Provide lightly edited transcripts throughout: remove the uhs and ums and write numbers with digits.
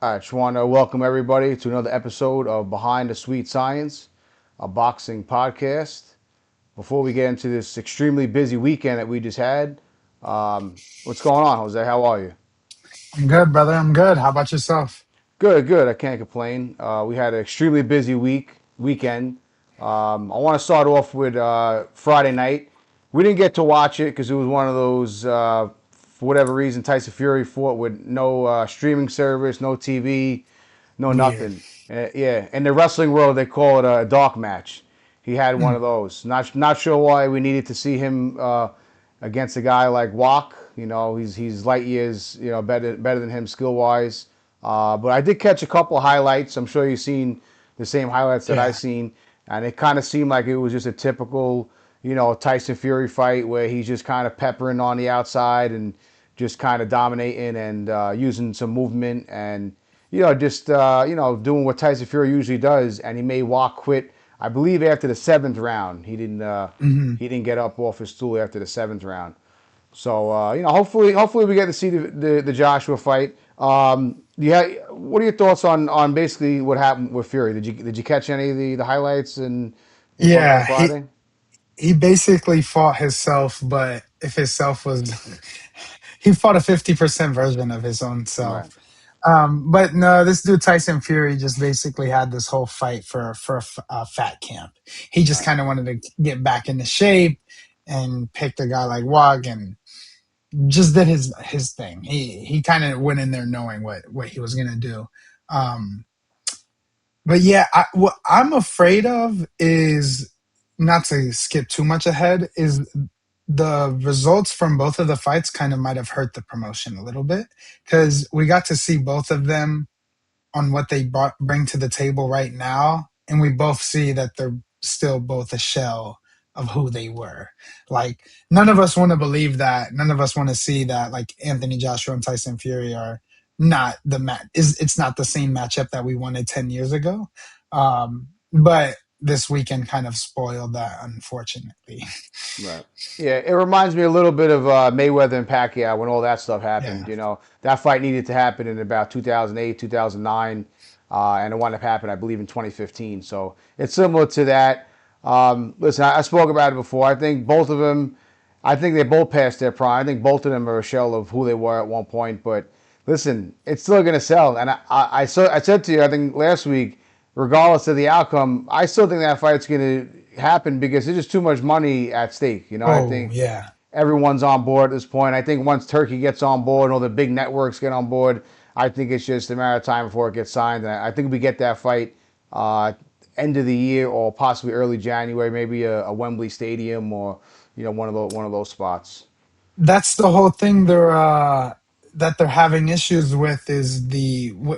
I just want to welcome everybody to another episode of Behind the Sweet Science, a boxing podcast. Before we get into this extremely busy weekend that we just had, what's going on, Jose? How are you? I'm good, brother. I'm good. How about yourself? Good, good. I can't complain. We had an extremely busy weekend. I want to start off with Friday night. We didn't get to watch it because it was one of those, for whatever reason, Tyson Fury fought with no streaming service, no TV, no Weird. nothing. Yeah, in the wrestling world, they call it a dark match. He had one Mm, of those. Not sure why we needed to see him against a guy like Walk. He's light years better than him skill wise. But I did catch a couple of highlights. I'm sure you've seen the same highlights that I've yeah. seen, and it kind of seemed like it was just a typical, Tyson Fury fight where he's just kind of peppering on the outside and just kind of dominating and using some movement and just doing what Tyson Fury usually does. And he made Walk quit. I believe after the seventh round, hmm he didn't get up off his stool after the seventh round. So hopefully we get to see the Joshua fight. What are your thoughts on basically what happened with Fury? Did you catch any of the highlights and from Yeah. He Friday? he basically fought himself, but if his self was, he fought a 50% version of his own Right, self. But no, this dude Tyson Fury just basically had this whole fight for a fat camp. He just right. kind of wanted to get back into shape and picked a guy like Wag and just did his thing. He kind of went in there knowing what he was gonna do. Um, But yeah, what I'm afraid of is not to skip too much ahead, is the results from both of the fights kind of might have hurt the promotion a little bit because we got to see both of them on what they bring to the table right now, and we both see that they're still both a shell of who they were. Like none of us want to believe that. None of us want to see that. Like Anthony Joshua and Tyson Fury are not the match. Is it's not the same matchup that we wanted 10 years ago. But this weekend kind of spoiled that, unfortunately. Right. Yeah, it reminds me a little bit of Mayweather and Pacquiao when all that stuff happened. Yeah. That fight needed to happen in about 2008, 2009, and it wound up happening, I believe, in 2015. So it's similar to that. Listen, I spoke about it before. I think they both passed their prime. I think both of them are a shell of who they were at one point. But listen, it's still going to sell. And I said to you, I think last week, regardless of the outcome, I still think that fight's going to happen because there's just too much money at stake. I Oh think yeah. everyone's on board at this point. I think once Turkey gets on board and all the big networks get on board, I think it's just a matter of time before it gets signed. And I think we get that fight uh, end of the year or possibly early January, maybe a Wembley Stadium or one of those spots. That's the whole thing that they're having issues with is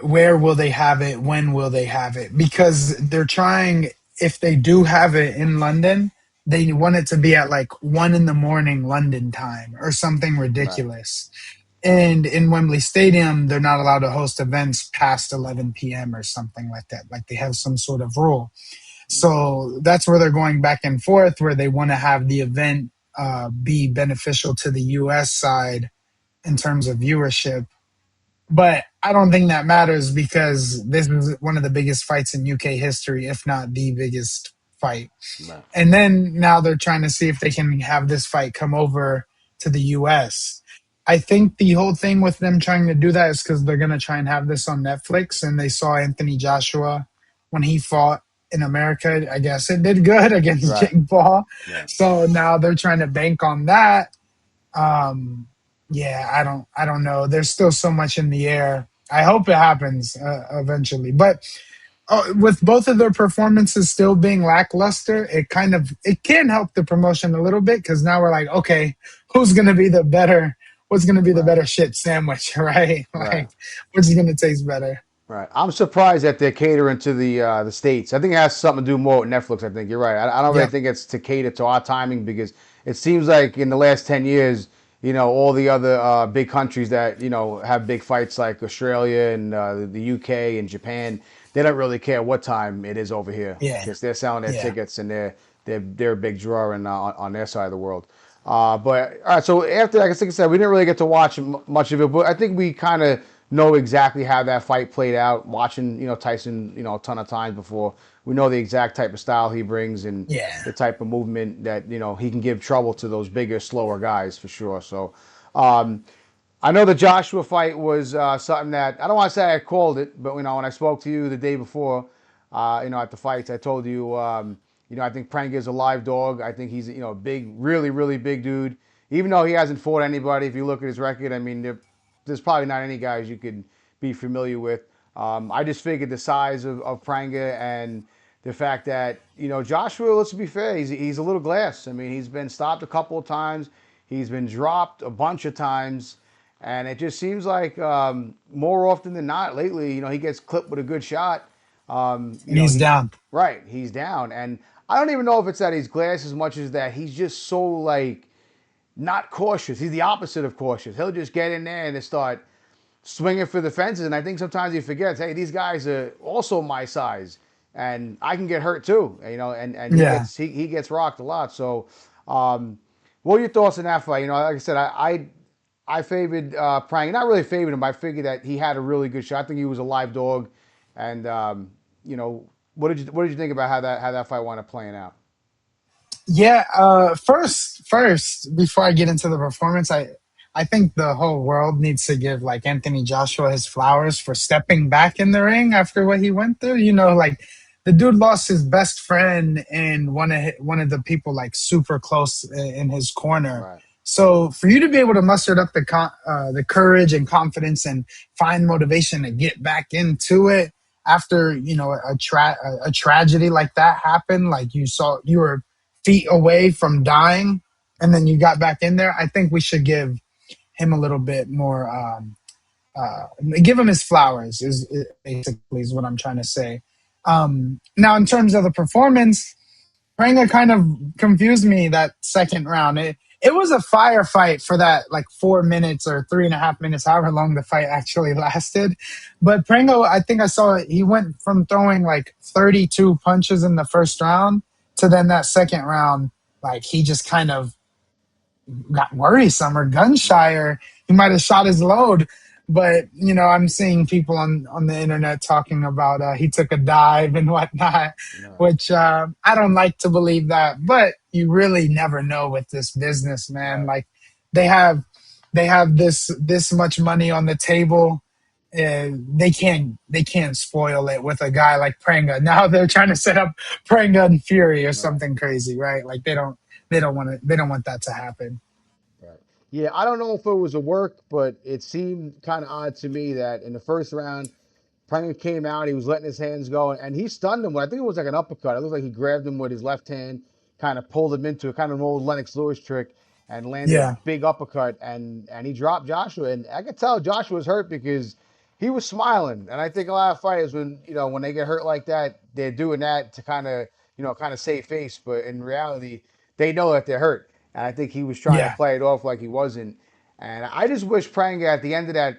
where will they have it, when will they have it, because they're trying, if they do have it in London, they want it to be at like 1 in the morning London time or something Right. ridiculous. And in Wembley Stadium they're not allowed to host events past 11 p.m. or something like that, like they have some sort of rule. So that's where they're going back and forth, where they want to have the event be beneficial to the US side in terms of viewership. But I don't think that matters because this is one of the biggest fights in UK history, if not the biggest fight. Right. And then now they're trying to see if they can have this fight come over to the US. I think the whole thing with them trying to do that is because they're going to try and have this on Netflix. And they saw Anthony Joshua when he fought in America. I guess it did good against Right. Jake Paul. Right. So now they're trying to bank on that. Yeah, I don't know. There's still so much in the air. I hope it happens eventually. But with both of their performances still being lackluster, it can help the promotion a little bit because now we're like, okay, who's gonna be the better? What's gonna be the Right. better shit sandwich, right? Right. Like, which is gonna taste better? Right. I'm surprised that they're catering to the states. I think it has something to do more with Netflix. I think you're right. I don't really Yep. think it's to cater to our timing because it seems like in the last 10 years, all the other big countries that have big fights like Australia and the UK and Japan, they don't really care what time it is over here Yeah. because they're selling their Yeah. tickets and they're a big draw on their side of the world. But all right, so after, like I said, we didn't really get to watch much of it, but I think we kind of know exactly how that fight played out. Watching Tyson a ton of times before, we know the exact type of style he brings and Yeah. the type of movement that he can give trouble to those bigger, slower guys for sure. So. Um, I know the Joshua fight was something that I don't want to say I called it, but when I spoke to you the day before, at the fights, I told you, I think Prank is a live dog. I think he's a big, really, really big dude. Even though he hasn't fought anybody, if you look at his record, I mean, there's probably not any guys you could be familiar with. I just figured the size of Pranga and the fact that Joshua, let's be fair, he's a little glass. I mean, he's been stopped a couple of times, he's been dropped a bunch of times, and it just seems like more often than not lately, he gets clipped with a good shot. And he's He down. right, he's down, and I don't even know if it's that he's glass as much as that he's just so like not cautious. He's the opposite of cautious. He'll just get in there and just start swinging for the fences. And I think sometimes he forgets, hey, these guys are also my size, and I can get hurt too. And Yeah. he gets rocked a lot. So, what are your thoughts on that fight? Like I said, I favored Prang. Not really favored him, but I figured that he had a really good shot. I think he was a live dog. And what did you think about how that fight wound up playing out? Yeah, first, before I get into the performance, I think the whole world needs to give like Anthony Joshua his flowers for stepping back in the ring after what he went through. Like the dude lost his best friend and one of the people like super close in his corner. Right. So for you to be able to muster up the courage and confidence and find motivation to get back into it after a tragedy like that happened, like you were feet away from dying and then you got back in there, I think we should give him a little bit more uh, give him his flowers is basically is what I'm trying to say. Now in terms of the performance, Prenga kind of confused me that second round. It was a firefight for that like 4 minutes or 3.5 minutes, however long the fight actually lasted. But Prenga, I think I saw he went from throwing like 32 punches in the first round to then that second round, like he just kind of got worrisome or gun shy or he might have shot his load. But I'm seeing people on the internet talking about he took a dive and whatnot, Right. which I don't like to believe that. But you really never know with this business, man. Right. Like they have this much money on the table. They can't spoil it with a guy like Pranga. Now they're trying to set up Pranga and Fury or Right. something crazy, right? Like they don't want that to happen. Right. Yeah, I don't know if it was a work, but it seemed kind of odd to me that in the first round, Pranger came out, he was letting his hands go, and he stunned him with, I think it was like an uppercut. It looked like he grabbed him with his left hand, kind of pulled him into it, kind of an old Lennox Lewis trick, and landed a Yeah, big uppercut, and he dropped Joshua. And I could tell Joshua was hurt because he was smiling. And I think a lot of fighters, when they get hurt like that, they're doing that to kind of save face, but in reality, they know that they're hurt. And I think he was trying to yeah, play it off like he wasn't. And I just wish Pranger at the end of that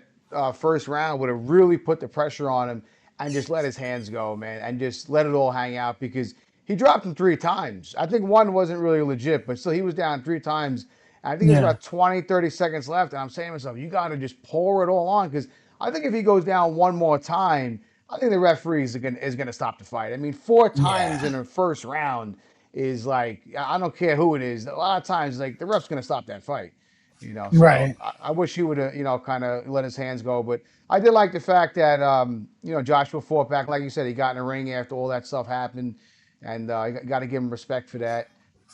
first round would have really put the pressure on him and just let his hands go, man, and just let it all hang out because he dropped him 3 times. I think one wasn't really legit, but still he was down 3 times. And I think there's yeah, about 20, 30 seconds left. And I'm saying to myself, you got to just pour it all on because I think if he goes down one more time, I think the referee is gonna stop the fight. I mean, 4 times yeah. in the first round is like I don't care who it is. A lot of times, like the ref's gonna stop that fight. So Right. I wish he would have, kind of let his hands go. But I did like the fact that, Joshua fought back. Like you said, he got in the ring after all that stuff happened, and you got to give him respect for that.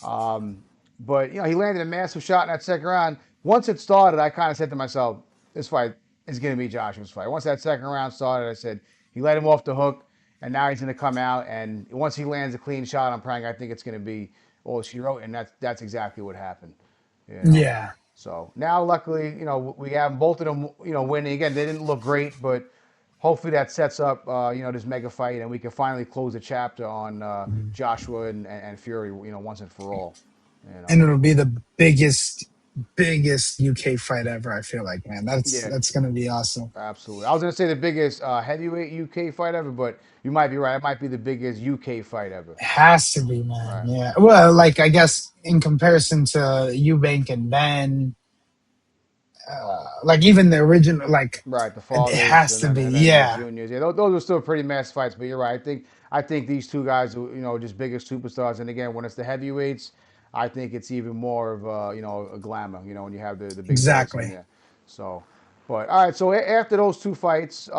Um, but he landed a massive shot in that second round. Once it started, I kind of said to myself, this fight is going to be Joshua's fight. Once that second round started, I said he let him off the hook, and now he's going to come out. And once he lands a clean shot on Prang, I think it's going to be all she wrote, and that's exactly what happened. You know. Yeah. So now, luckily, we have both of them, winning. Again, they didn't look great, but hopefully that sets up, this mega fight, and we can finally close the chapter on Joshua and Fury, once and for all. You know. And it'll be the biggest UK fight ever. I feel like, man, that's Yeah, that's gonna be awesome. absolutely. I was gonna say the biggest heavyweight UK fight ever, but you might be right. It might be the biggest UK fight ever. It has to be, man. Right. Yeah. Well, like I guess in comparison to Eubank and Ben, like even the original, like Right, the it fathers has and to then be, and then the yeah, juniors. Yeah, those were still pretty mass fights. But you're right. I think these two guys, are, just bigger superstars. And again, when it's the heavyweights, I think it's even more of a glamour. When you have the big boys in exactly. there. So, but all right. So after those two fights,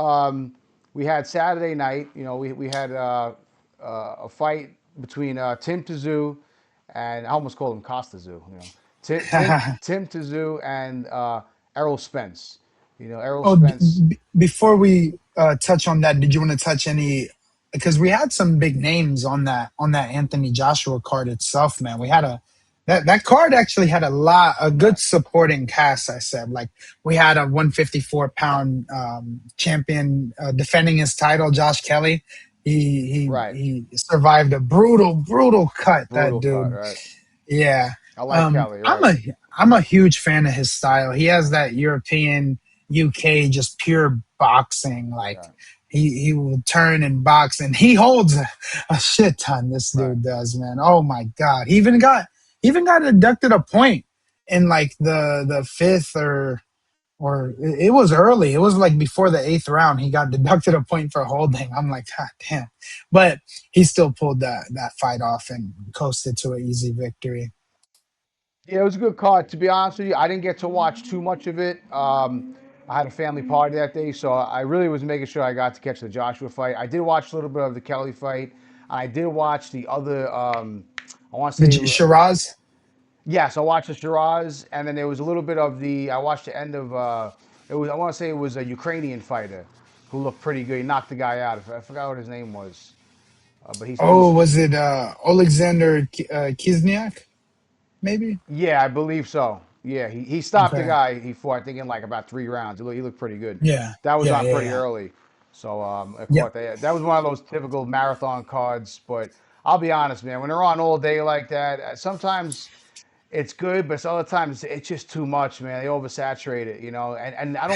we had Saturday night. We had a fight between Tim Tszyu and I almost called him Costa Tszyu. Tim Tszyu and Errol Spence. Errol Oh, Spence. before we touch on that, did you want to touch any? Because we had some big names on that Anthony Joshua card itself, man. We had that card actually had a good Right, supporting cast. I said, like, we had a 154-pound champion defending his title, Josh Kelly. right. He survived a brutal cut. That Brutal cut. dude, Right. yeah. I like Um, Kelly. I'm Right. a I'm a huge fan of his style. He has that European UK just pure boxing. Like Yeah. he will turn and box, and he holds a shit ton. This Right. dude does, man. Oh my god. He even got deducted a point in like the fifth or it was early. It was like before the eighth round. He got deducted a point for holding. I'm like, God damn. But he still pulled that fight off and coasted to an easy victory. Yeah, it was a good card. To be honest with you, I didn't get to watch too much of it. I had a family party that day, so I really was making sure I got to catch the Joshua fight. I did watch a little bit of the Kelly fight. I did watch the other. I want to The say Shiraz. yes, I watched the Shiraz, and then there was a little bit of the. I watched the end of. It was. I want to say it was a Ukrainian fighter who looked pretty good. He knocked the guy out. I forgot what his name was, but Oh, he's. was it Alexander Kizniak? Maybe. Yeah, I believe so. Yeah, he stopped the Okay. guy he fought. I think in like about 3 rounds. He looked pretty good. Yeah. That was Yeah. on Yeah. pretty Yeah. early, so I Yep. caught that. That was one of those typical marathon cards. But I'll be honest, man. When they're on all day like that, sometimes it's good, but other times it's just too much, man. They oversaturate it, And I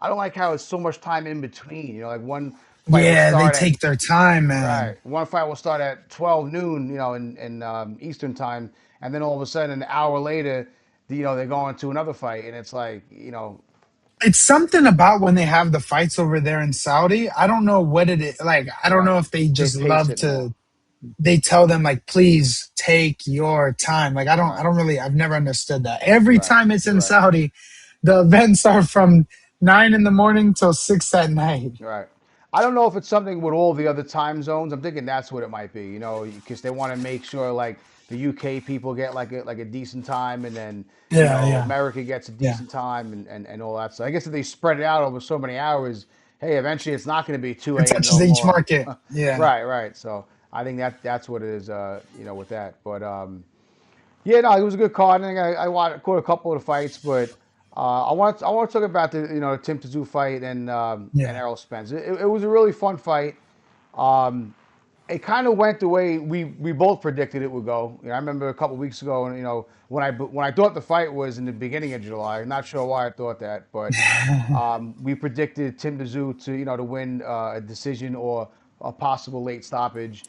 don't like how it's so much time in between. Like one fight will Yeah. They start at take their time, right, man. one fight will start at 12 noon, in Eastern time, and then all of a sudden an hour later, they're going to another fight, and it's like, It's something about when they have the fights over there in Saudi. I don't know what it is. Like, I don't right, know if they they just pace love it more, to. They tell them like, please take your time. Like, I right, don't really. I've never understood that. Every right, time it's in right. Saudi, the events are from 9 in the morning till 6 at night. Right. I don't know if it's something with all the other time zones. I'm thinking that's what it might be, because they want to make sure like the UK people get like a decent time, and then Yeah. Yeah. America gets a Yeah. decent time, and all that. So I guess if they spread it out over so many hours, hey, eventually it's not going to be 2 It a.m. touches no each more. market. Yeah. Right, right. So I think that's what it is, with that. But yeah, no, it was a good card. I think caught a couple of the fights, but I want to talk about the Tim Tszyu fight and Yeah. Errol Spence. It was a really fun fight. Um, it kind of went the way we both predicted it would go. I remember a couple weeks ago, and when I thought the fight was in the beginning of July. Not sure why I thought that, but we predicted Tim Tszyu to win a decision or a possible late stoppage.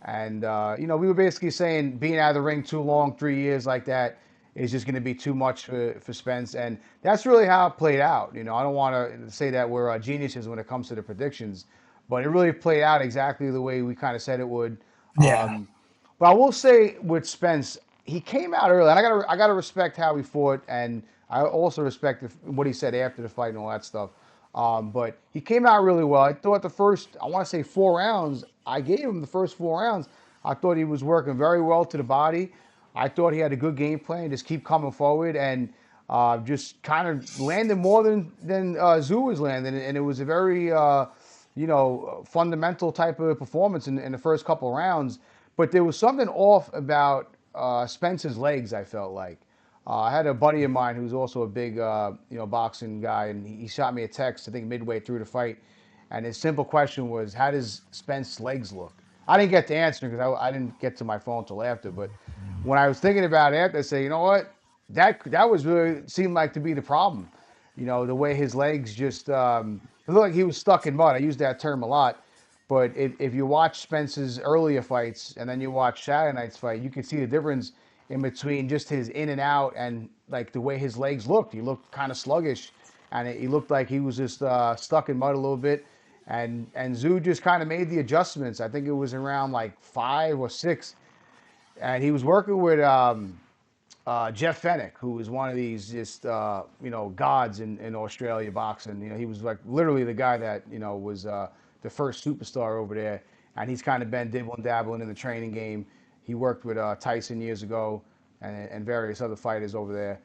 And we were basically saying being out of the ring too long, 3 years like that, is just going to be too much for Spence, and that's really how it played out. I don't want to say that we're geniuses when it comes to the predictions, but it really played out exactly the way we kind of said it would. Yeah. But I will say with Spence, he came out early, and I gotta respect how he fought, and I also respect what he said after the fight and all that stuff. But he came out really well. I thought the first, I want to say 4 rounds, I gave him the first 4 rounds. I thought he was working very well to the body. I thought he had a good game plan, just keep coming forward and just kind of landed more than Zoo was landing, and it was a very fundamental type of performance in the first couple of rounds. But there was something off about Spence's legs. I felt like I had a buddy of mine who's also a big boxing guy, and he shot me a text I think midway through the fight, and his simple question was, "How does Spence's legs look?" I didn't get to answer because I didn't get to my phone until after. But when I was thinking about it, I say, you know what, that was really seemed like to be the problem. The way his legs just it looked like he was stuck in mud. I use that term a lot. But if you watch Spence's earlier fights and then you watch Saturday night's fight, you can see the difference in between just his in and out and like the way his legs looked. He looked kind of sluggish, and he looked like he was just stuck in mud a little bit. And Zoo just kind of made the adjustments. I think it was around like 5 or 6, and he was working with Jeff Fennick, who was one of these just gods in Australia boxing. He was like literally the guy that was the first superstar over there, and he's kind of been dibbling dabbling in the training game. He worked with Tyson years ago, and various other fighters over there,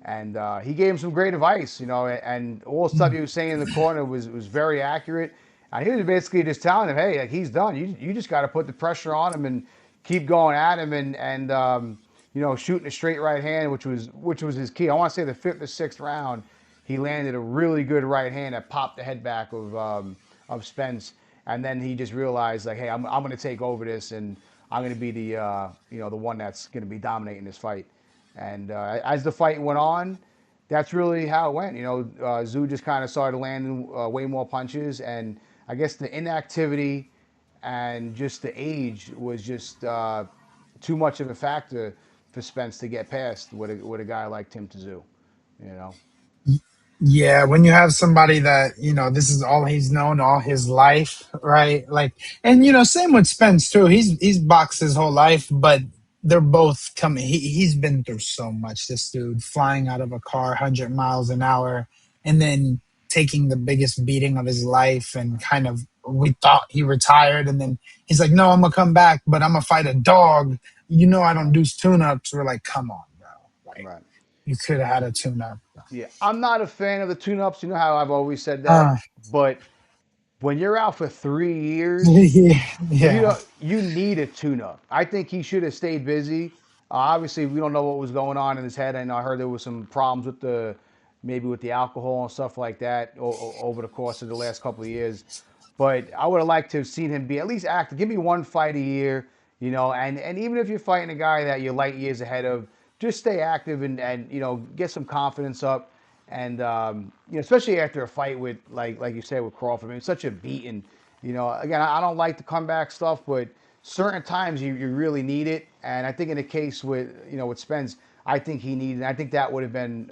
and he gave him some great advice. And all the stuff he was saying in the corner was very accurate. And he was basically just telling him, hey, like he's done. You just got to put the pressure on him and keep going at him and shooting a straight right hand, which was his key. I want to say the fifth or sixth round, he landed a really good right hand that popped the head back of Spence, and then he just realized like, hey, I'm going to take over this, and I'm going to be the one that's going to be dominating this fight. And as the fight went on, that's really how it went. Zoo just kind of started landing way more punches, and I guess the inactivity and just the age was just too much of a factor for Spence to get past with a guy like Tim Tszyu. You know. Yeah, when you have somebody that, this is all he's known all his life, right? Like, and same with Spence too. He's boxed his whole life, but they're both coming. He's been through so much. This dude flying out of a car 100 miles an hour and then taking the biggest beating of his life, and kind of we thought he retired, and then he's like, "No, I'm gonna come back, but I'm gonna fight a dog." I don't do tune-ups. We're like, "Come on, bro! Like, Right. you could have had a tune-up." Yeah, I'm not a fan of the tune-ups. You know how I've always said that, Uh, but when you're out for 3 years, yeah, you yeah. know you need a tune-up. I think he should have stayed busy. Obviously, we don't know what was going on in his head. I heard there was some problems with maybe with the alcohol and stuff like that over the course of the last couple of years. But I would have liked to have seen him be at least active. Give me one fight a year, and even if you're fighting a guy that you're light years ahead of, just stay active and get some confidence up. And especially after a fight with like you said with Crawford, I mean, such a beating. Again, I don't like the comeback stuff, but certain times you really need it. And I think in the case with Spence, I think he needed. I think that would have been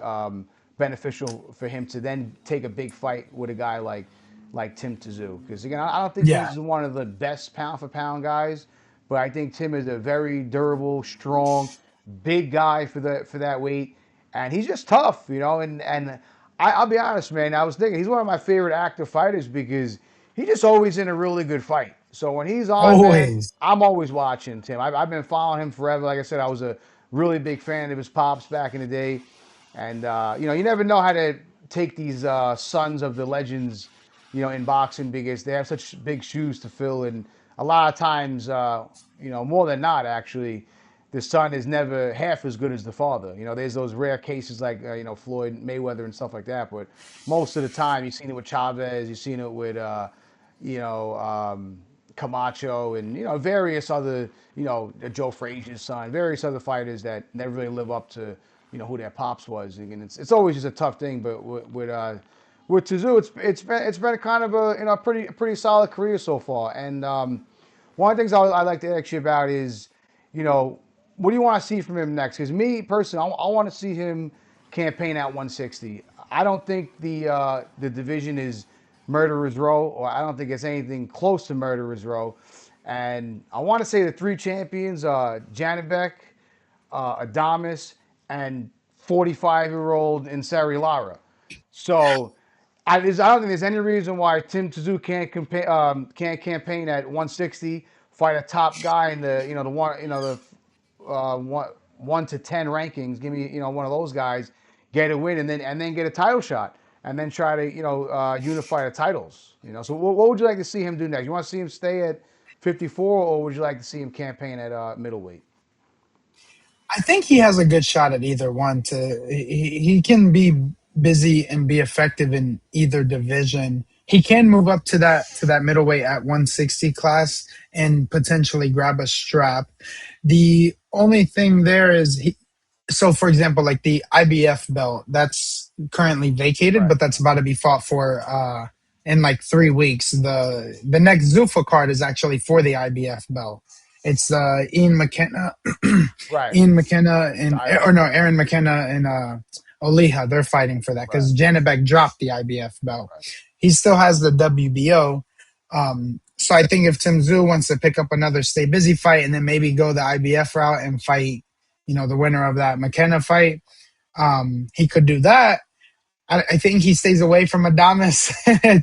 beneficial for him to then take a big fight with a guy like Tim Tszyu. Because again, I don't think Yeah. he's one of the best pound for pound guys, but I think Tim is a very durable, strong, big guy for that weight, and he's just tough. And I'll be honest, man. I was thinking he's one of my favorite active fighters because he's just always in a really good fight. So when he's on, man, Always. I'm always watching Tim. I've been following him forever. Like I said, I was a really big fan of his pops back in the day, and you never know how to take these sons of the legends, in boxing because they have such big shoes to fill, and a lot of times, more than not, actually, the son is never half as good as the father. There's those rare cases like Floyd Mayweather and stuff like that, but most of the time you've seen it with Chavez, you've seen it with you know Camacho and various other Joe Frazier's son, various other fighters that never really live up to who their pops was. And it's always just a tough thing, but with Tszyu, it's been kind of a pretty solid career so far. And one of the things I like to ask you about is, you know, what do you want to see from him next? Because me personally, I want to see him campaign at 160. I don't think the division is murderer's row, or I don't think it's anything close to murderer's row. And I want to say the three champions: Janibek, Adames, and 45-year-old Insari Lara. So don't think there's any reason why Tim Tszyu can't campaign at 160, fight a top guy in the one the 1 to 10 rankings. Give me one of those guys, get a win, and then get a title shot, and then try to unify the titles. So what would you like to see him do next? You want to see him stay at 54, or would you like to see him campaign at middleweight? I think he has a good shot at either one. He can be busy and be effective in either division. He can move up to that middleweight at 160 class and potentially grab a strap. The only thing there is so for example, like the IBF belt that's currently vacated, Right. but that's about to be fought for in like 3 weeks. The next Zuffa card is actually for the IBF belt, It's Ian McKenna, Right. Ian McKenna The and or IBF. no, Aaron McKenna and Oliha. They're fighting for that Right. because Janibek dropped the IBF belt. Right. He still has the WBO. So I think if Tim Tszyu wants to pick up another stay busy fight and then maybe go the IBF route and fight, the winner of that McKenna fight, he could do that. I think he stays away from Adamas.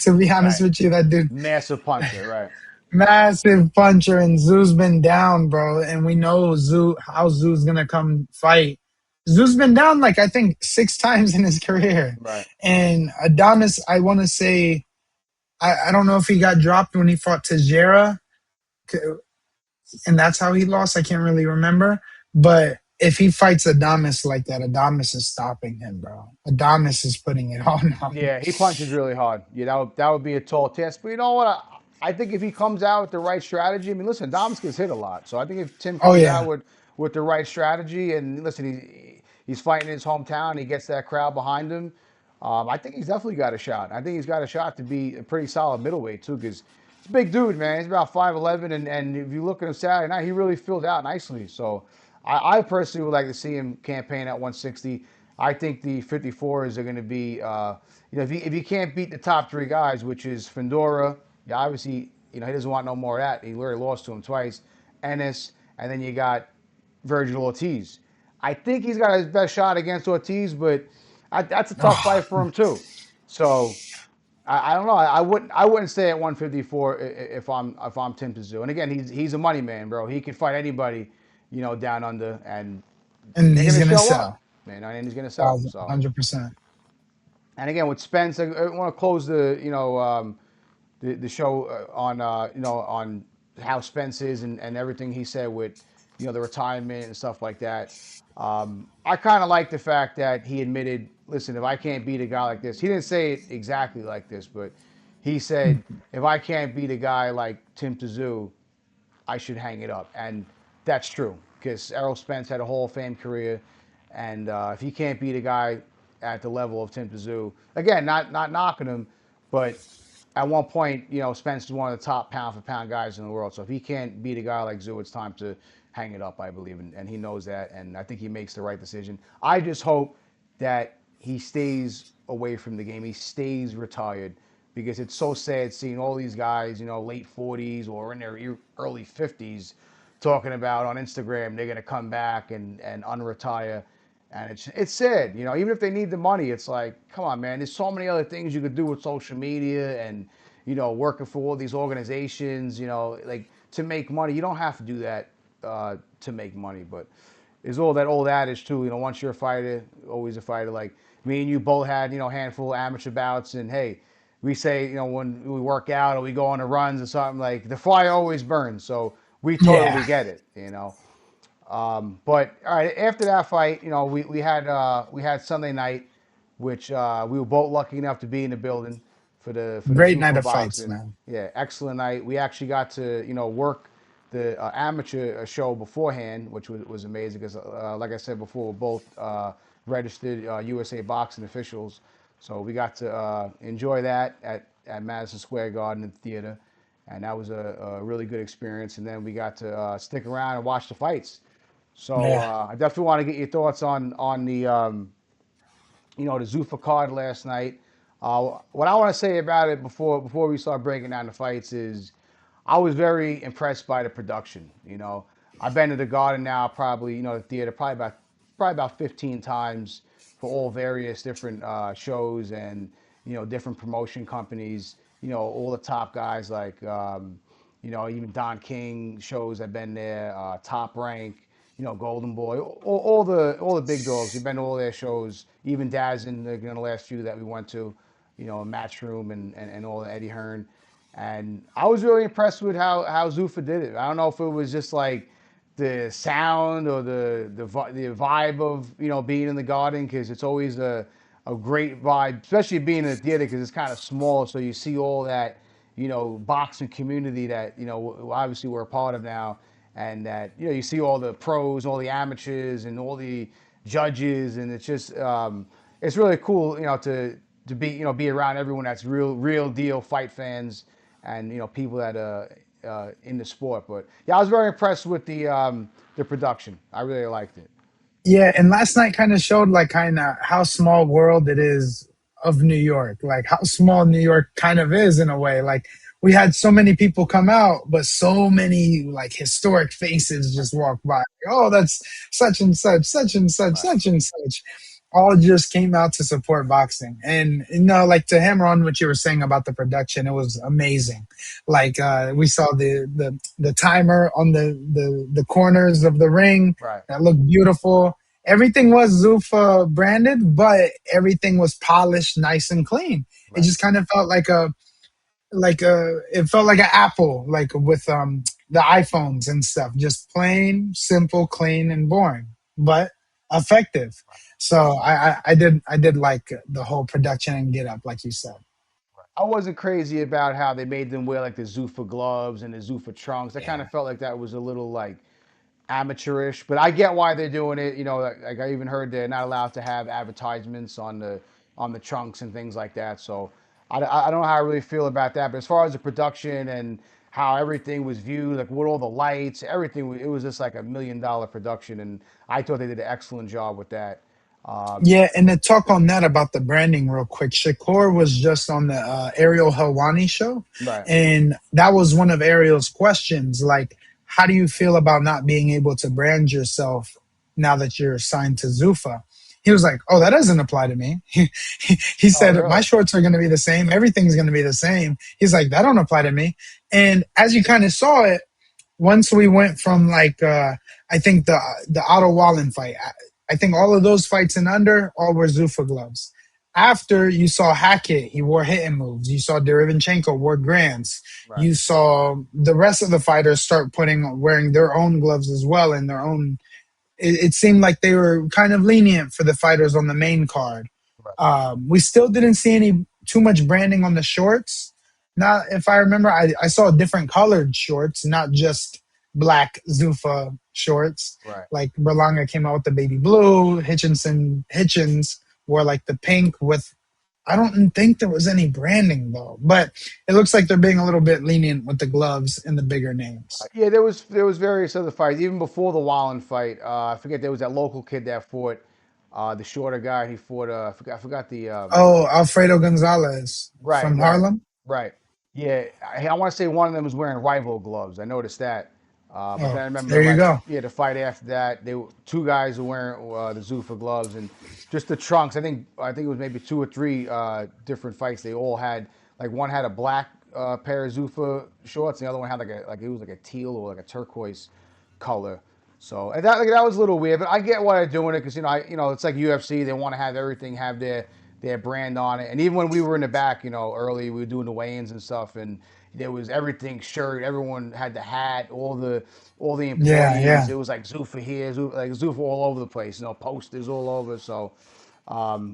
To be honest Right. with you, that dude, Massive puncher. Right. massive puncher, and Zoo's been down, bro. And we know how Zoo's gonna come fight. Zoo's been down like I think 6 times in his career, Right. and Adamas, I want to say, I don't know if he got dropped when he fought Tejera, and that's how he lost. I can't really remember, but if he fights Adamas like that, Adamas is stopping him, bro. Adamas is putting it on him. Yeah, he punches really hard. Yeah, that would be a tall test. But you know what? I think if he comes out with the right strategy, I mean, listen, Doms gets hit a lot. So I think if Tim Oh comes out yeah, with the right strategy, and listen, he's fighting in his hometown, he gets that crowd behind him. I think he's definitely got a shot. I think he's got a shot to be a pretty solid middleweight too, because he's a big dude, man. He's about 5'11", and if you look at him Saturday night, he really filled out nicely. So I personally would like to see him campaign at 160. I think the 54s are going to be, if you can't beat the top three guys, which is Fedora, yeah, obviously, he doesn't want no more of that. He already lost to him twice. Ennis, and then you got Virgil Ortiz. I think he's got his best shot against Ortiz, but that's a tough oh, fight for him too. So I don't know. I wouldn't stay at 154 if I'm Tim Tszyu. And again, he's a money man, bro. He can fight anybody, down under, and and they're he's gonna gonna show up, sell. man. And he's gonna sell. So 100%. and again with Spence, I want to close the show on how Spence is and everything he said with the retirement and stuff like that. I kind of like the fact that he admitted, listen, if I can't beat a guy like this, he didn't say it exactly like this, but he said, if I can't beat a guy like Tim Tszyu, I should hang it up. And that's true because Errol Spence had a Hall of Fame career. And if he can't beat a guy at the level of Tim Tszyu, again, not knocking him, but at one point, Spence is one of the top pound for pound guys in the world. So if he can't beat a guy like Tszyu, it's time to hang it up, I believe. And he knows that. And I think he makes the right decision. I just hope that he stays away from the game. He stays retired because it's so sad seeing all these guys, late 40s or in their early 50s, talking about on Instagram they're gonna come back and unretire, and it's sad, even if they need the money, it's like, come on, man, there's so many other things you could do with social media and working for all these organizations, like to make money. You don't have to do that to make money, but is all that old adage too. Once you're a fighter, always a fighter. Like me and you both had a handful of amateur bouts, and hey, we say when we work out or we go on the runs or something, like the fire always burns. So we totally Yeah. get it. But all right, after that fight, we had Sunday night, which we were both lucky enough to be in the building for the Great night Zuffa of fights, boxing. man. Yeah, excellent night. We actually got to work the amateur show beforehand, which was amazing because, like I said before, we're both registered USA boxing officials, so we got to enjoy that at Madison Square Garden and Theater, and that was a really good experience. And then we got to stick around and watch the fights. So Yeah. I definitely want to get your thoughts on the the Zuffa card last night. What I want to say about it before we start breaking down the fights is I was very impressed by the production. I've been to the Garden now, probably the theater probably about 15 times for all various different shows and different promotion companies. All the top guys like even Don King shows. I've been there. Top Rank. Golden Boy, all the big dogs. We've been to all their shows, even Daz in the last few that we went to, Matchroom and all Eddie Hearn. And I was really impressed with how Zuffa did it. I don't know if it was just like the sound or the vibe of being in the Garden, because it's always a great vibe, especially being in the theater because it's kind of small, so you see all that boxing community that obviously we're a part of now, and that you see all the pros, all the amateurs, and all the judges, and it's just it's really cool to be around everyone that's real deal fight fans, and people that in the sport. But yeah, I was very impressed with the production. I really liked it. Yeah, and last night kind of showed like kind of how small world it is of New York, like how small New York kind of is in a way. Like we had so many people come out, but so many like historic faces just walk by. Oh, that's such and such, such and such, Right, such and such. All just came out to support boxing. And like to hammer on what you were saying about the production, it was amazing. Like we saw the timer on the corners of the ring right, that looked beautiful. Everything was Zuffa branded, but everything was polished, nice and clean. It right. just kind of felt it felt like an Apple, like with the iPhones and stuff. Just plain, simple, clean, and boring, but effective. So I did like the whole production and get up, like you said. I wasn't crazy about how they made them wear like the Zuffa gloves and the Zuffa trunks. I kind Yeah. of felt like that was a little like amateurish, but I get why they're doing it. You know, like I even heard they're not allowed to have advertisements on the trunks and things like that. So I don't know how I really feel about that. But as far as the production and how everything was viewed, like with all the lights, everything, it was just like $1 million production, and I thought they did an excellent job with that. Um, Yeah, and to talk on that about the branding real quick, Shakur was just on the Ariel Helwani show, right, and that was one of Ariel's questions. Like, how do you feel about not being able to brand yourself now that you're signed to Zufa? He was like, "Oh, that doesn't apply to me." He oh said, "My really? shorts are going to be the same. Everything's going to be the same." He's like, "That don't apply to me." And as you kind of saw it, once we went from like I think the Otto Wallen fight, I think all of those fights and under all were Zuffa gloves. After you saw Hackett, he wore hitting moves. You saw Derevyanchenko wore Grants. Right, You saw the rest of the fighters start putting wearing their own gloves as well and their own. It seemed like they were kind of lenient for the fighters on the main card. right, We still didn't see any too much branding on the shorts. Not if I remember, I saw different colored shorts, not just black Zuffa shorts. right. Like Berlanga came out with the baby blue. Hitchens wore like the pink with. I don't think there was any branding though, but it looks like they're being a little bit lenient with the gloves and the bigger names. Yeah, there was various other fights even before the Wallen fight. I forget there was that local kid that fought the shorter guy. He fought I forgot the Oh, Alfredo Gonzalez right, from right, Harlem. right. Yeah, I want to say one of them was wearing rival gloves. I noticed that. But then Oh, I remember there you like go. yeah the fight after that, they were two guys were wearing the Zuffa gloves and just the trunks. I think it was maybe two or three different fights. They all had like one had a black pair of Zuffa shorts, and the other one had like it was like a teal or like a turquoise color. So and that was a little weird, but I get why they're doing it because it's like UFC. They want to have everything have their brand on it. And even when we were in the back, early we were doing the weigh-ins and stuff, and there was everything shirt. Everyone had the hat. All the Yeah, employees. yeah. It was like Zuffa here, Zuffa all over the place. Posters all over. So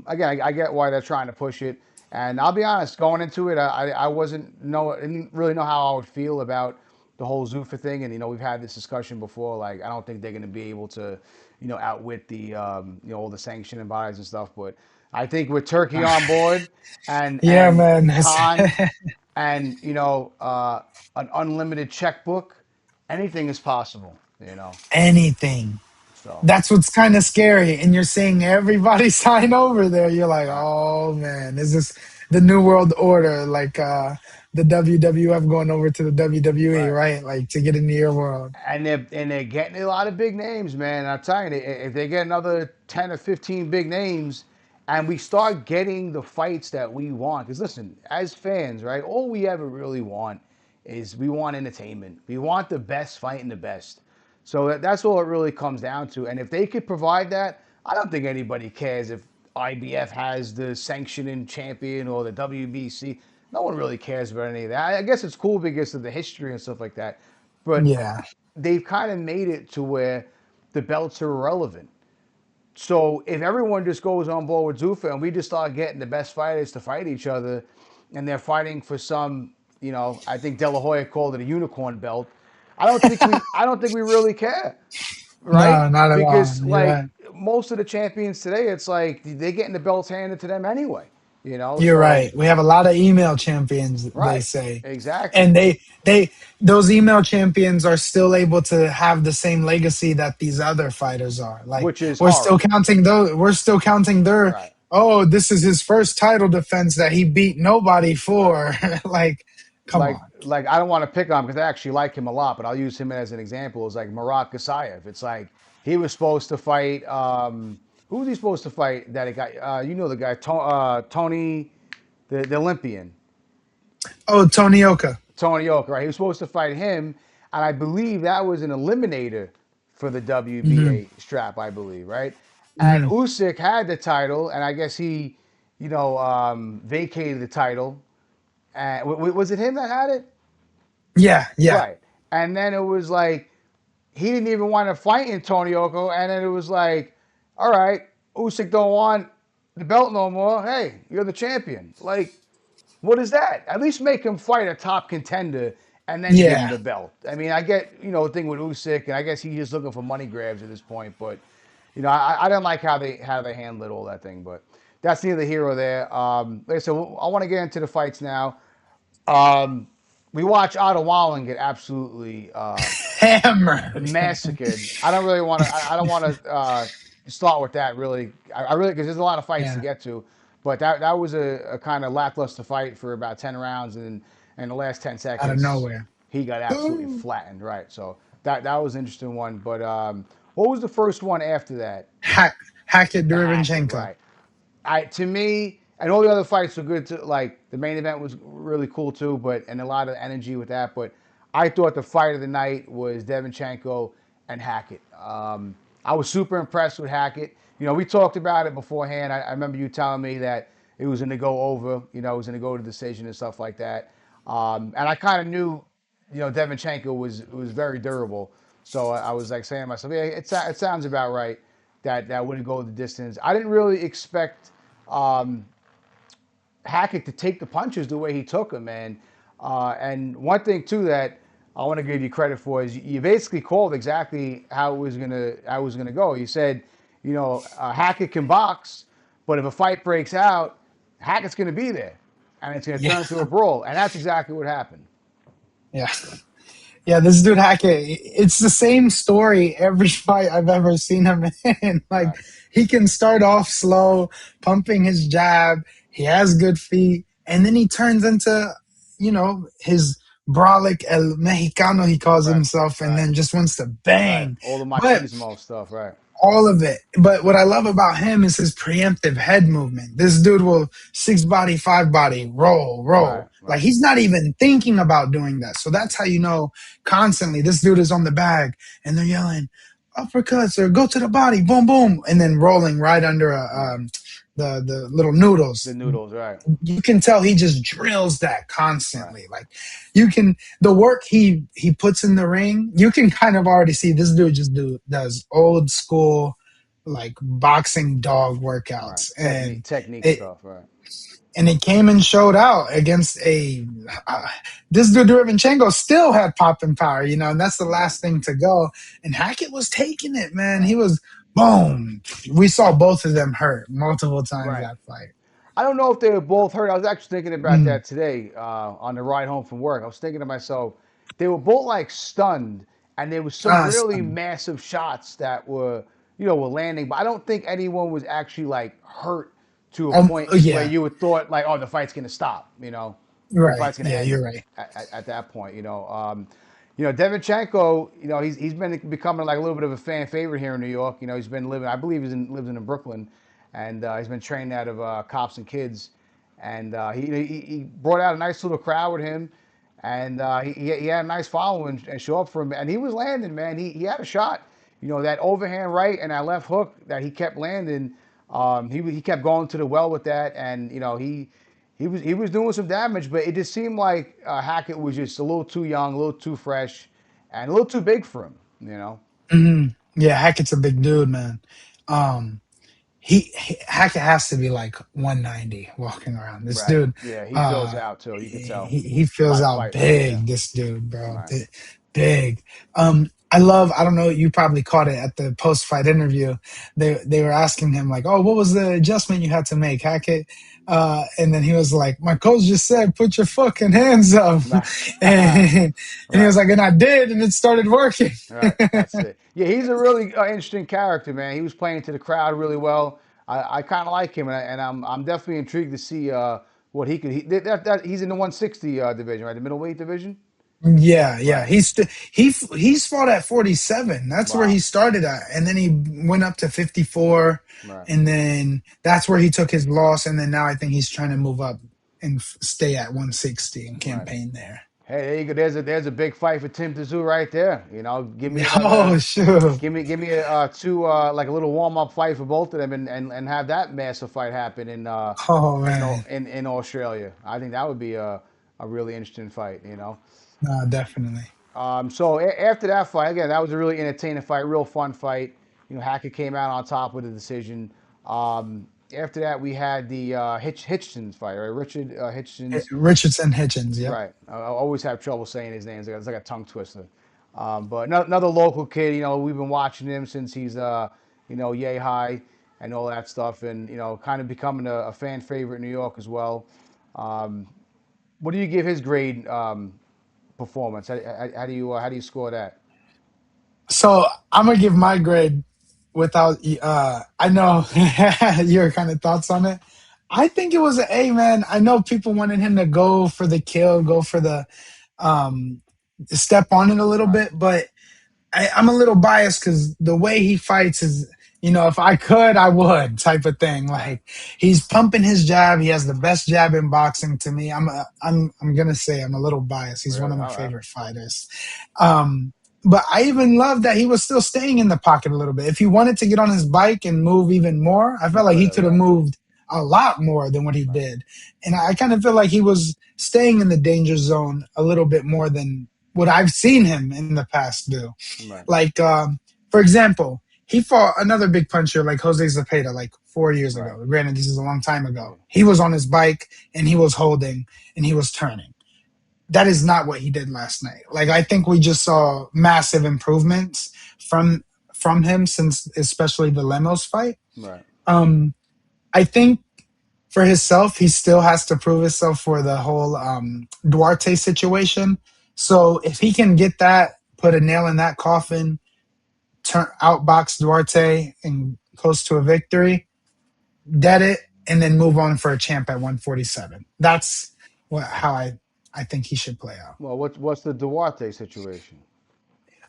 again, I get why they're trying to push it. And I'll be honest, going into it, I didn't really know how I would feel about the whole Zuffa thing. And we've had this discussion before. Like, I don't think they're going to be able to, outwit the all the sanctioning bodies and stuff. But I think with Turkey on board and Yeah, and man. Khan and an unlimited checkbook, anything is possible. Anything. So That's what's kind of scary. And you're seeing everybody sign over there. You're like, right, oh man, is this the new world order? Like the WWF going over to the WWE, right. right? Like to get into your world. And they're getting a lot of big names, man. I'm telling you, if they get another 10 or 15 big names, and we start getting the fights that we want, because listen, as fans, right, all we ever really want is we want entertainment. We want the best fighting the best. So that's all it really comes down to. And if they could provide that, I don't think anybody cares if IBF has the sanctioning champion or the WBC. No one really cares about any of that. I guess it's cool because of the history and stuff like that. But Yeah. they've kind of made it to where the belts are irrelevant. So if everyone just goes on board with Zuffa and we just start getting the best fighters to fight each other, and they're fighting for some, I think De La Hoya called it a unicorn belt. I don't think we really care, right? No, not at all. Because You're like right. most of the champions today, it's like they're getting the belts handed to them anyway. You're So right. We have a lot of email champions, they right, say. exactly, And they those email champions are still able to have the same legacy that these other fighters are. Like which is horrible. we're still counting their, Right. oh, this is his first title defense that he beat nobody Right. for. Like, come like on. like I don't want to pick on him because I actually like him a lot, but I'll use him as an example. It's like Marat Gasayev. It's like he was supposed to fight. Who was he supposed to fight? That guy. The guy Tony, the Olympian. Oh, Tony Oka. Tony Oka, right? He was supposed to fight him, and I believe that was an eliminator for the Hmm. WBA strap, I believe, right? And Hmm. Usyk had the title, and I guess he, vacated the title. And was it him that had it? Yeah, yeah, Right. And then it was like he didn't even want to fight Antonio Oko, and then it was like, all right, Usyk don't want the belt no more. Hey, you're the champion. Like, what is that? At least make him fight a top contender and then give him yeah. the belt. I mean, I get the thing with Usyk, and I guess he's just looking for money grabs at this point. But I didn't like how they handled all that thing. But that's neither here or there. Like I said, I want to get into the fights now. Um, we watch Otto Wallen get absolutely Hammered. massacred. I don't really want to. I don't want to start with that really. I really because there's a lot of fights to Yeah, get to, but that was a kind of lackluster fight for about 10 rounds, and in the last 10 out of seconds nowhere. he got absolutely Boom. flattened. Right, so that was an interesting one. But what was the first one after that? Hackett The Hackett, Derevyanchenko. right? To me, and all the other fights were good too. Like the main event was really cool too, but and a lot of energy with that. But I thought the fight of the night was Devinchenko and Hackett. I was super impressed with Hackett. We talked about it beforehand. I remember you telling me that it was going to go over. It was going to go to decision and stuff like that. And I kind of knew, Devinchenko was very durable. So I was like saying to myself, yeah, it sounds about right that wouldn't go the distance. I didn't really expect um, Hackett to take the punches the way he took them, man. And one thing too that I want to give you credit for is you basically called exactly how it was gonna go. You said, Hackett can box, but if a fight breaks out, Hackett's gonna be there, and it's gonna Yeah, turn into a brawl, and that's exactly what happened. yeah. Yeah, this dude Hackett, it's the same story every fight I've ever seen him in. Like, Right, he can start off slow, pumping his jab. He has good feet, and then he turns into, his brolic El Mexicano, he calls right, himself, and right, then just wants to right. bang. All the But machismo stuff, right, all of it. But what I love about him is his preemptive head movement. This dude will six body, five body, roll, right, roll. Like, right, he's not even thinking about doing that. So that's how you know constantly this dude is on the bag and they're yelling uppercuts or go to the body, boom, boom, and then rolling right under right. the little The noodles. noodles, right, You can tell he just drills that right, constantly. Like, you can, the work he puts in the ring, you can kind of already see this dude just does old school like boxing dog right. workouts. Technique It stuff, right. it came and showed out against a uh, this dude Derevyanchenko still had popping power, and that's the Right, last thing to go. And Hackett was taking it, man. He right, was boom. We saw both of them hurt multiple times right. that fight. I don't know if they were both hurt. I was actually thinking about Mm. that today on the ride home from work. I was thinking to myself, they were both like stunned, and there was some really Son. massive shots that were landing. But I don't think anyone was actually like hurt to a point where Yeah. you would thought like, oh, the fight's gonna stop. The Right. fight's gonna Yeah, end you're right. at that point. Devinchenko, he's been becoming like a little bit of a fan favorite here in New York. He's been living, I believe, lives in Brooklyn, and he's been trained out of Cops and Kids, and he brought out a nice little crowd with him, and he had a nice following and show up for him, and he was landing, man. He had a shot, that overhand right and that left hook that he kept landing. He kept going to the well with that, and he was doing some damage, but it just seemed like Hackett was just a little too young, a little too fresh, and a little too big for him. Yeah, Hackett's a big dude, man. Um, Hackett has to be like 190 walking around. This Right. dude, Yeah, he fills uh, out too. You could tell he fills by out fighting. Yeah. big. This dude, bro, Right. big. I don't know, you probably caught it at the post fight interview. They were asking him like, "Oh, what was the adjustment you had to make, Hackett?" And then he was like, "My coach just said, put your fucking hands up," Right. and he was Right. like, "And I did, and it started working." Right, that's it. Yeah, he's a really interesting character, man. He was playing to the crowd really well. I kind of like him, and I'm definitely intrigued to see what he could. He's in the 160 division, right? The middleweight division. Yeah, yeah. Right. He's fought at 47. That's where he Wow. started at, and then he went up to 54, Right. and then that's where he took his loss, and then now I think he's trying to move up and stay at 160 and Right. campaign there. Hey, there you go. There's a big fight for Tim Tszyu right there. You know, give me Oh, another, sure. give me a two like a little warm up fight for both of them, and have that massive fight happen Oh man, in Australia. I think that would be a really interesting fight. You know. no, definitely. So after that fight, again, that was a really entertaining fight, real fun fight. You know, Hackett came out on top with the decision. After that, we had the Hitchens fight, right? Richard Hitchens. Richardson Hitchens. Yep. Right. I always have trouble saying his name. It's like a tongue twister. But another local kid, you know, we've been watching him since he's, yay high and all that stuff, and kind of becoming a fan favorite in New York as well. Um, what do you give his grade performance? How do you score that? So I'm gonna give my grade without. I know your kind of thoughts on it. I think it was an A, man. I know people wanted him to go for the kill, go for the um, step on it a little Right. bit, but I'm a little biased because the way he fights is, if I could, I would type of thing. Right. Like he's pumping his jab. He has the best jab in boxing to me. I'm gonna say I'm a little biased. He's one Really? of my All right. favorite fighters. Um, but I even love that he was still staying in the pocket a little bit. If he wanted to get on his bike and move even more, I He felt like could he have. could have Right. moved a lot more than what he Right. did. And I kind of feel like he was staying in the danger zone a little bit more than what I've seen him in the past do. Right. Like, for example, he fought another big puncher like Jose Zapata like 4 years Right. ago. Granted, this is a long time Yeah. ago. He was on his bike and he was holding and he was turning. That is not what he did last night. Like I think we just saw massive improvements from from him since especially the Lemos fight. Right. Um, I think for himself, he still has to prove himself for the whole Duarte situation. So if he can get that, put a nail in that coffin, turn outbox Duarte and close to a victory, dead it, and then move on for a champ at 147. That's how I think he should play out. Well, what's the Duarte situation?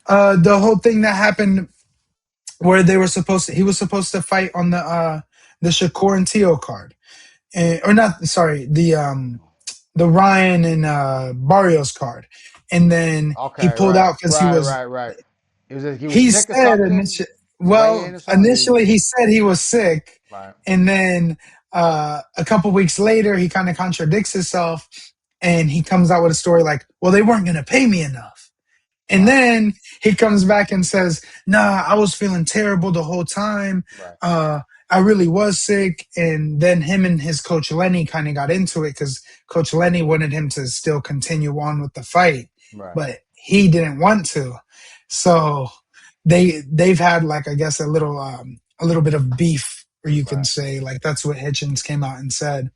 The whole thing that happened where he was supposed to fight on the Shakur and Teo card, or not, sorry, the Ryan and Barrios card, and then he Okay. pulled Right. out because Right. Right. Right. He was he sick or said something. initially, Weigh well, in or something. initially he said he was sick, Right. and then a couple weeks later he kind of contradicts himself, and he comes out with a story like, "Well, they weren't going to pay me enough." And Wow. then he comes back and says, "Nah, I was feeling terrible the whole time. Right. Uh, I really was sick." And then him and his coach Lenny kind of got into it because Coach Lenny wanted him to still continue on with the fight, Right. but he didn't want to. So they've had like I guess a little bit of beef, or you can Right. say like that's what Hitchens came out and said.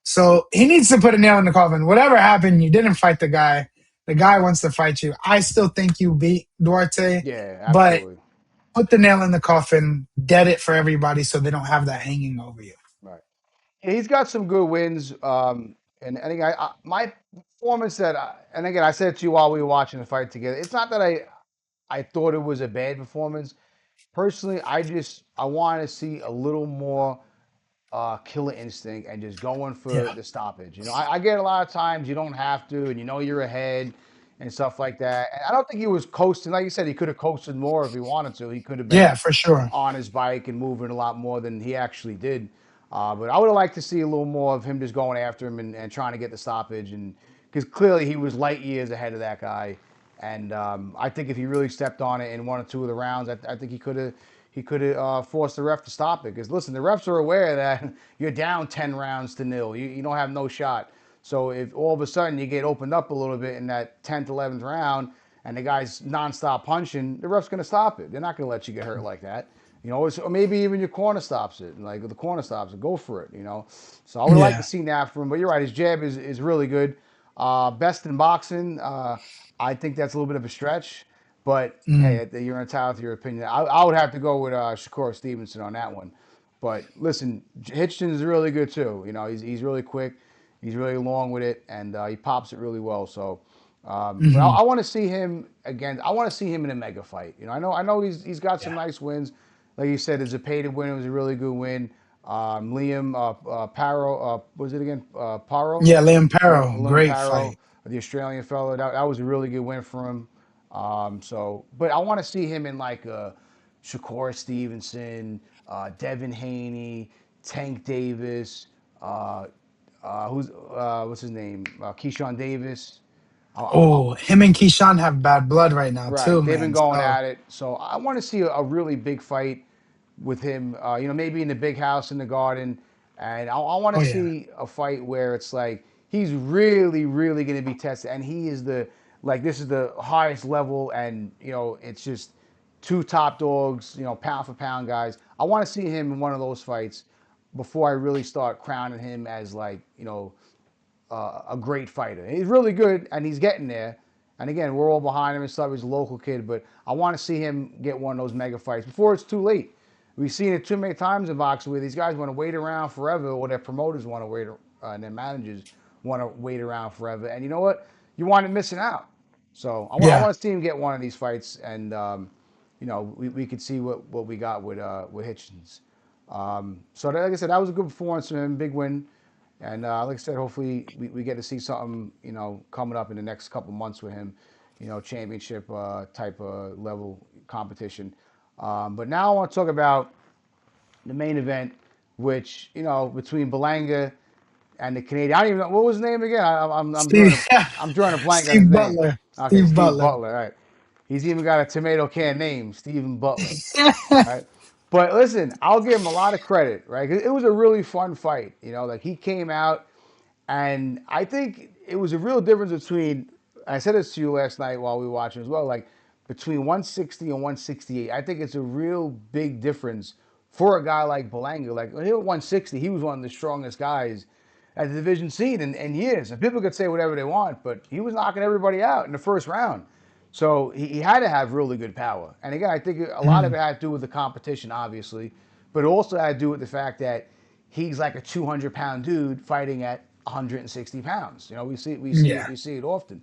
So he needs to put a nail in the coffin. Whatever happened, you didn't fight the guy. The guy wants to fight you. I still think you beat Duarte, Yeah. but Absolutely. put the nail in the coffin, dead it for everybody so they don't have that hanging over you. Right. Yeah, he's got some good wins. And again, my performance and again, I said to you while we were watching the fight together, it's not that I thought it was a bad performance. Personally, I want to see a little more killer instinct and just going for Yeah. the stoppage. I get a lot of times you don't have to, and you're ahead and stuff like that. And I don't think he was coasting. Like you said, he could have coasted more if he wanted to. He could have Yeah, been for sure. on his bike and moving a lot more than he actually did. But I would have liked to see a little more of him just going after him and trying to get the stoppage, and because clearly he was light years ahead of that guy. And I think if he really stepped on it in one or two of the rounds, I think he could have forced the ref to stop it. Because listen, the refs are aware that you're down 10 rounds to nil. You don't have no shot. So if all of a sudden you get opened up a little bit in that 10th, 11th round, and the guy's nonstop punching, the ref's going to stop it. They're not going to let you get hurt like that. Or maybe even your corner stops it. Like the corner stops it, go for it. So I would like to Yeah. see that from him. But you're right, his jab is really good. Best in boxing. I think that's a little bit of a stretch. But Mm. hey, you're entitled to your opinion. I would have to go with Shakur Stevenson on that one. But listen, Hitchens is really good too. He's really quick. He's really long with it, and he pops it really well. So, but Hmm. I want to see him again. I want to see him in a mega fight. I know he's got some Yeah. nice wins. Like you said, his Zepeda win was a really good win. Liam Paro, was it again? Paro, Yeah, Liam Paro, Liam great Paro, fight. the Australian fellow. That was a really good win for him. But I want to see him in like a Shakur Stevenson, Devin Haney, Tank Davis, uh, what's his name? Keyshawn Davis. I Oh, him and Keyshawn have bad blood right now too, Right, they've been man. going So at it. So I want to see a really big fight with him. Maybe in the big house in the garden, and I want oh to yeah. see a fight where it's like he's really, really going to be tested, and he is this is the highest level, and it's just two top dogs, pound for pound guys. I want to see him in one of those fights before I really start crowning him as like a great fighter. He's really good, and he's getting there. And again, we're all behind him and stuff. He's a local kid, but I want to see him get one of those mega fights before it's too late. We've seen it too many times in boxing where these guys want to wait around forever, or their promoters want to wait, and their managers want to wait around forever. And you know what? You wind up missing out. So I Yeah. want to see him get one of these fights, and we could see what we got with Hitchens. So like I said, that was a good performance from him, big win. And like I said, hopefully we get to see something, coming up in the next couple months with him, championship type of level competition. But now I want to talk about the main event, which, between Belanga and the Canadian. I don't even know what was his name again. Steve I'm drawing a blank on his Steve name. Butler. Okay, Steve Steve Butler. Butler. All right, he's even got a tomato can name, Stephen Butler. Right. But listen, I'll give him a lot of credit, right? 'Cause it was a really fun fight. Like he came out, and I think it was a real difference between. I said this to you last night while we were watching as well. Like between 160 and 168, I think it's a real big difference for a guy like Belanga. Like when he was 160, he was one of the strongest guys at the division scene in years. And people could say whatever they want, but he was knocking everybody out in the first round. So he had to have really good power. And again, I think a lot of Mm. it had to do with the competition, obviously, but it also had to do with the fact that he's like a 200-pound dude fighting at 160 pounds. Yeah. We see it often,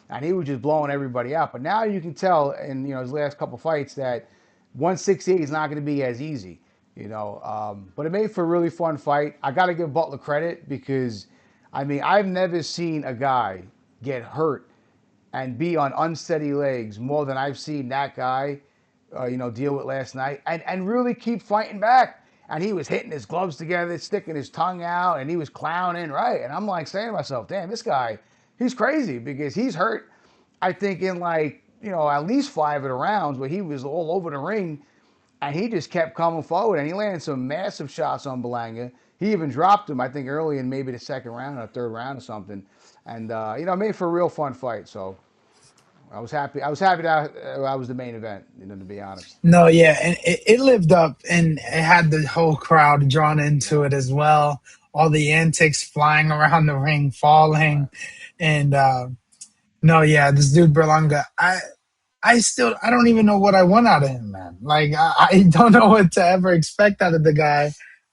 and he was just blowing everybody out. But now you can tell in his last couple fights that 168 is not going to be as easy. But it made for a really fun fight. I got to give Butler credit because, I mean, I've never seen a guy get hurt and be on unsteady legs more than I've seen that guy, deal with last night, and really keep fighting back. And he was hitting his gloves together, sticking his tongue out, and he was clowning, right? And I'm like saying to myself, damn, this guy, he's crazy because he's hurt, I think, in like, at least 5 of the rounds where he was all over the ring, and he just kept coming forward, and he landed some massive shots on Belanga. He even dropped him, I think, early in maybe the second round or third round or something. And, made for a real fun fight. So I was happy. I was happy that I was the main event, to be honest. No, yeah, and it lived up, and it had the whole crowd drawn into Yeah. it as well. All the antics, flying around the ring, falling, Right. and no, yeah, this dude Berlanga, I don't even know what I want out of him, man. Like I don't know what to ever expect out of the guy,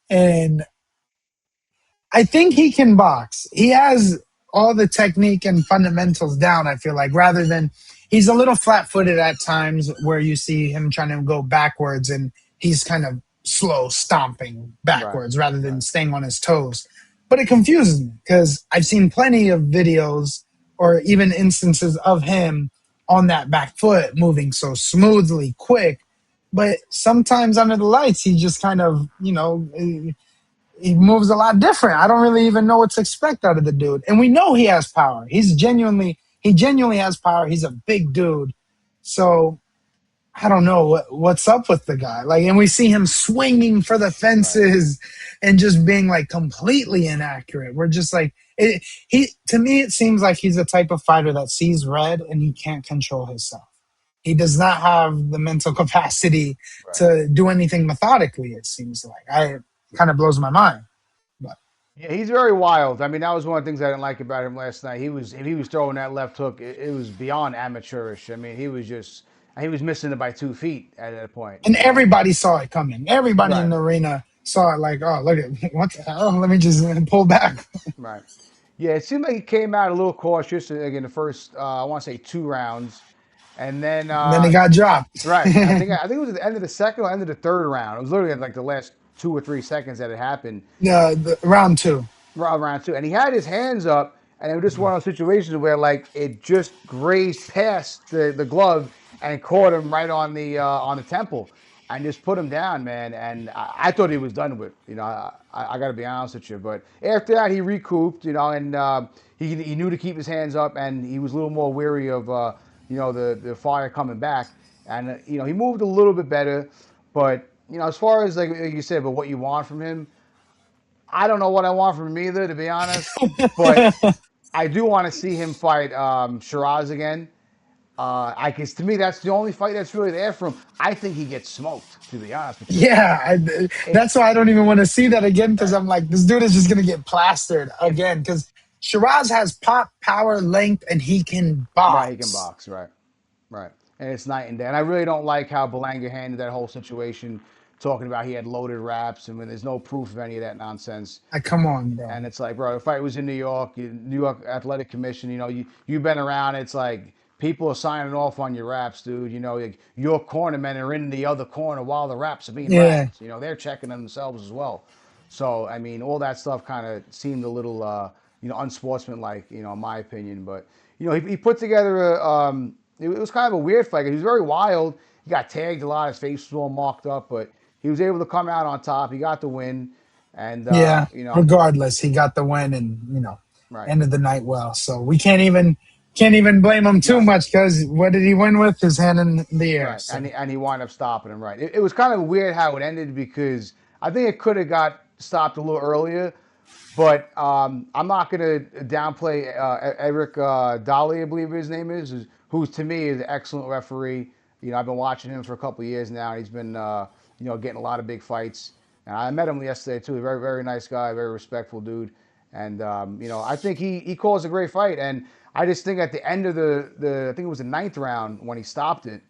and I think he can box. He has all the technique and fundamentals down, I feel like, rather than he's a little flat footed at times where you see him trying to go backwards and he's kind of slow stomping Right. backwards rather than Right. staying on his toes. But it confuses me because I've seen plenty of videos or even instances of him on that back foot moving so smoothly, quick. But sometimes under the lights, he just kind of, he moves a lot different. I don't really even know what to expect out of the dude. And we know he has power. He genuinely has power. He's a big dude. So I don't know what's up with the guy. Like, and we see him swinging for the Right. fences and just being like completely inaccurate. We're just like he to me it seems like he's the type of fighter that sees red and he can't control himself. He does not have the mental capacity Right. to do anything methodically. It seems like I kind of blows my mind. But Yeah, he's very wild. I mean, that was one of the things I didn't like about him last night. He was if he was throwing that left hook, it was beyond amateurish. I mean, he was missing it by 2 feet at that point. and everybody saw it coming. Everybody in Right. the arena saw it. Like, oh, look at what the hell? Let me just pull back. Right. Yeah, it seemed like he came out a little cautious like in the first, I want to say 2 rounds, and then And then he got dropped. right. I think it was at the end of the second or end of the third round. It was literally at like the last 2 or 3 seconds that it happened. Round two. Round two, and he had his hands up, and it was just one of those situations where like it just grazed past the glove and caught him right on the temple, and just put him down, man. And I thought he was done with. I got to be honest with you, but after that he recouped, and he knew to keep his hands up, and he was a little more weary of the fire coming back, and he moved a little bit better, but as far as like you said, but what you want from him. I don't know what I want from him either, to be honest. But I do want to see him fight Shiraz again. I guess to me that's the only fight that's really there for him. I think he gets smoked, to be honest with you. Yeah, If that's why I don't even want to see that again because right, I'm like, this dude is just gonna get plastered if again because Shiraz has pop, power, length, and he can right, he can box. box, right, right, and it's night and day. And I really don't like how Belanga handled that whole situation, talking about he had loaded wraps and when there's no proof of any of that nonsense. Like, come on, bro. And it's like, bro, the fight was in New York, New York Athletic Commission. You've been around. It's like people are signing off on your raps, dude. Like your cornermen are in the other corner while the raps are being Yeah, rapped. They're checking themselves as well. So I mean, all that stuff kind of seemed a little, unsportsmanlike, in my opinion. But he put together it was kind of a weird fight. He was very wild. He got tagged a lot. His face was all marked up, but he was able to come out on top. He got the win, and yeah. Regardless, he got the win and right. ended the night well. So we can't even blame him too No, much because what did he win with? His hand in the air. right, So and he wound up stopping him. Right, it was kind of weird how it ended because I think it could have got stopped a little earlier, but I'm not going to downplay Eric Dolly, I believe his name is, who's to me is an excellent referee. I've been watching him for a couple of years now. He's been getting a lot of big fights, and I met him yesterday too. Very very nice guy, very respectful dude, and I think he calls a great fight. And I just think at the end of the I think it was the ninth round when he stopped it.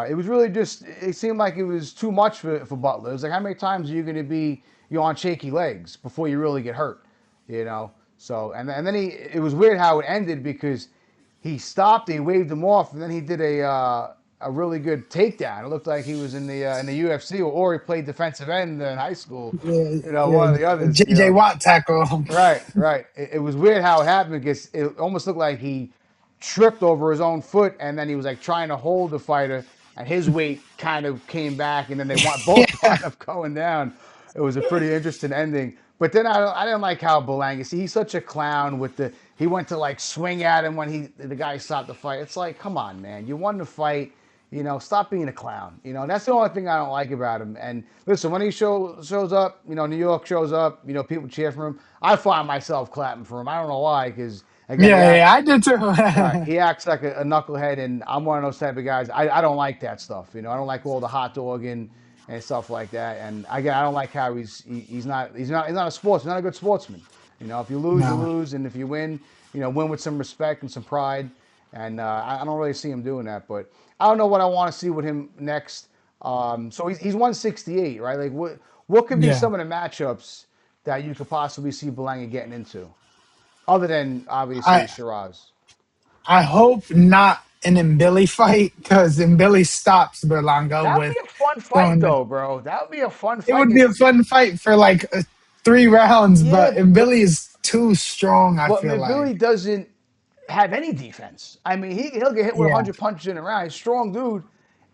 It was really just. It seemed like it was too much for Butler. It was like, how many times are you going to be on shaky legs before you really get hurt? So and then it was weird how it ended because he stopped, he waved him off, and then he did a really good takedown. It looked like he was in the UFC or he played defensive end in high school. yeah, One yeah. of the others. JJ Watt tackle. Right, right. It was weird how it happened because it almost looked like he tripped over his own foot and then he was like trying to hold the fighter and his weight kind of came back and then they want both Yeah, wound up going down. It was a pretty interesting ending. But then I didn't like how Belanga. See, he's such a clown with he went to like swing at him when the guy stopped the fight. It's like, come on, man, you won the fight. Stop being a clown. That's the only thing I don't like about him. And listen, when he shows up, New York shows up, people cheer for him. I find myself clapping for him. I don't know why, because again, yeah, yeah. I did too. right, he acts like a knucklehead, and I'm one of those type of guys. I don't like that stuff. I don't like all the hot dogging and stuff like that. And again, I don't like how he's not a sports. He's not a good sportsman. If you lose, you No. lose, and if you win, win with some respect and some pride. And I don't really see him doing that. But I don't know what I want to see with him next. So he's 168, right? Like what could be Yeah. some of the matchups that you could possibly see Belanga getting into, other than obviously I Shiraz? I hope not an Mbili fight because Mbili stops Berlanga That would with be a fun fight, throwing the. though, bro. That would be a fun It fight. would be a fun fight for like 3 rounds, Yeah, but Mbili is too strong. I but feel like. Billy doesn't have any defense. I mean, he'll get hit with Yeah. 100 punches in a round. He's a strong dude,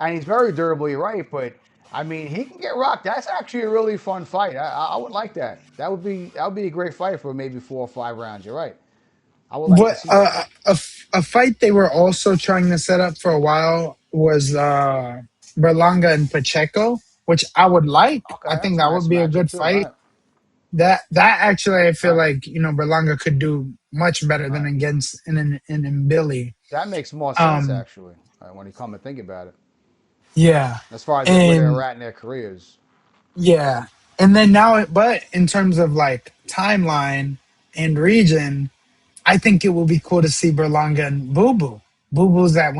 and he's very durable. You're right, but I mean, he can get rocked. That's actually a really fun fight. I would like that. That would be a great fight for maybe 4 or 5 rounds. You're right. I would like to What see that. a fight they were also trying to set up for a while was Berlanga and Pacheco, which I would like. Okay, I think that's a that nice would be a matchup good too. Right, fight. That actually, I feel right, like Berlanga could do much better than right. against in Billy. That makes more sense Um, actually when you come and think about it. yeah, As far as where they're and at in their careers. yeah, and then now, but in terms of like timeline and region, I think it will be cool to see Berlanga and Boo Boo. Boo Boo's at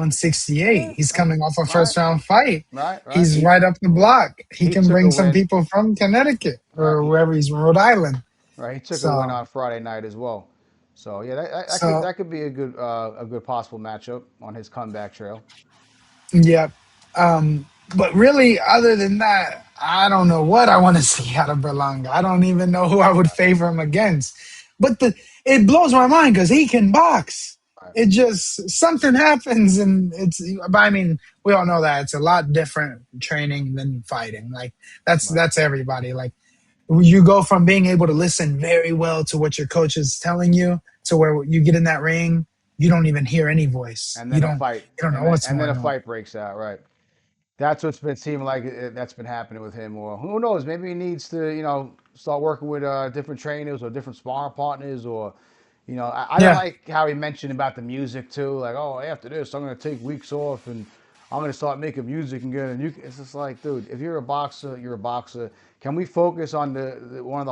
Yeah, 168. He's coming off a right, first round fight. right. He's right up the block. He He can took a bring some win. people from Connecticut Right, or wherever he's Rhode Island. right. He took a win So, on Friday night as well. So yeah, so that could be a good possible matchup on his comeback trail. yeah. But really, other than that, I don't know what I want to see out of Berlanga. I don't even know who I would favor him against. But it blows my mind because he can box. Right, It just something happens, and it's. But I mean, we all know that it's a lot different training than fighting. Like right. that's everybody. Like you go from being able to listen very well to what your coach is telling you to where you get in that ring, you don't even hear any voice. And then a fight, You don't know what's and then a going on. fight breaks out. Right. That's what's been seeming like that's been happening with him. Or who knows? Maybe he needs to, start working with different trainers or different sparring partners. Or, I don't Yeah. like how he mentioned about the music too. Like, oh, after this, I'm gonna take weeks off and I'm gonna start making music again. And it's just like, dude, if you're a boxer, you're a boxer. Can we focus on one of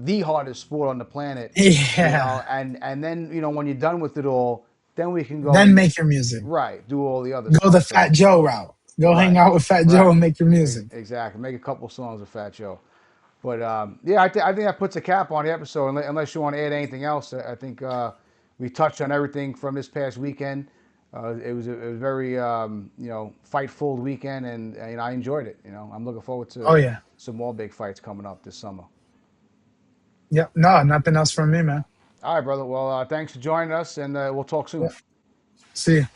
the hardest sport on the planet? Yeah. And then when you're done with it all, then we can go Then and make your music. right do all the other Go the stuff. Fat Joe route. Go hang Right, out with Fat Joe right. and make your music. Exactly. Make a couple songs with Fat Joe. But yeah, I think that puts a cap on the episode. Unless you want to add anything else, I think we touched on everything from this past weekend. It was very fight filled weekend, and I enjoyed it. I'm looking forward Oh to yeah. some more big fights coming up this summer. Yep. No, nothing else from me, man. All right, brother. Well, thanks for joining us, and we'll talk soon. Yeah. See you.